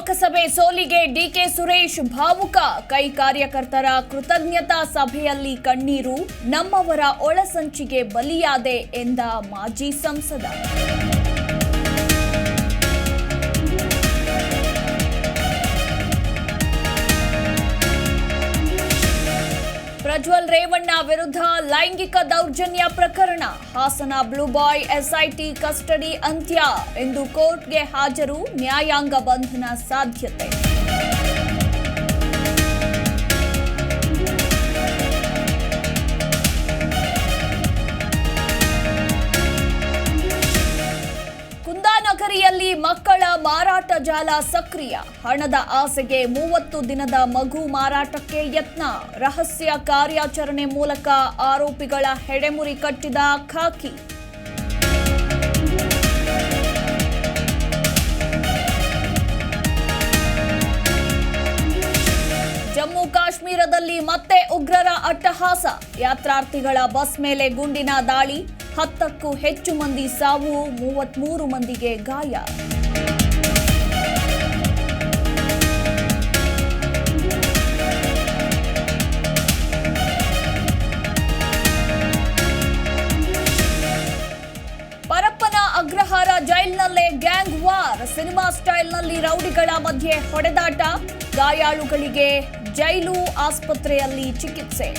ಲೋಕಸಭೆ ಸೋಲಿಗೆ ಡಿಕೆ ಸುರೇಶ್ ಭಾವುಕ. ಕೈ ಕಾರ್ಯಕರ್ತರ ಕೃತಜ್ಞತಾ ಸಭೆಯಲ್ಲಿ ಕಣ್ಣೀರು. ನಮ್ಮವರ ಒಳಸಂಚಿಗೆ ಬಲಿಯಾದೆ ಎಂದ ಮಾಜಿ ಸಂಸದ. ಪ್ರಜ್ವಲ್ ರೇವಣ್ಣ ವಿರುದ್ಧ ಲೈಂಗಿಕ ದೌರ್ಜನ್ಯ ಪ್ರಕರಣ. ಹಾಸನ ಬ್ಲೂ ಬಾಯ್ ಎಸ್ಐಟಿ ಕಸ್ಟಡಿ ಅಂತ್ಯ. ಇಂದು ಕೋರ್ಟ್ಗೆ ಹಾಜರು. ನ್ಯಾಯಾಂಗ ಬಂಧನ ಸಾಧ್ಯತೆ. ಕುಂದಾನಗರಿಯಲ್ಲಿ ಮಕ್ಕಳ ಮಾರಾಟ ಜಾಲ ಸಕ್ರಿಯ. ಹಣದ ಆಸೆಗೆ 30 ದಿನದ ಮಗು ಮಾರಾಟಕ್ಕೆ ಯತ್ನ. ರಹಸ್ಯ ಕಾರ್ಯಾಚರಣೆ ಮೂಲಕ ಆರೋಪಿಗಳ ಹೆಡೆಮುರಿ ಕಟ್ಟಿದ ಖಾಕಿ. ಜಮ್ಮು ಕಾಶ್ಮೀರದಲ್ಲಿ ಮತ್ತೆ ಉಗ್ರರ ಅಟ್ಟಹಾಸ. ಯಾತ್ರಾರ್ಥಿಗಳ ಬಸ್ ಮೇಲೆ ಗುಂಡಿನ ದಾಳಿ. 10ಕ್ಕೂ ಹೆಚ್ಚು ಮಂದಿ ಸಾವು, 33 ಮಂದಿಗೆ ಗಾಯ. ಪರಪ್ಪನ ಅಗ್ರಹಾರ ಜೈಲಿನಲ್ಲೇ ಗ್ಯಾಂಗ್ ವಾರ್. ಸಿನಿಮಾ ಸ್ಟೈಲ್ನಲ್ಲಿ ರೌಡಿಗಳ ಮಧ್ಯೆ ಹೊಡೆದಾಟ. ಗಾಯಾಳುಗಳಿಗೆ ಜೈಲು ಆಸ್ಪತ್ರೆಯಲ್ಲಿ ಚಿಕಿತ್ಸೆ.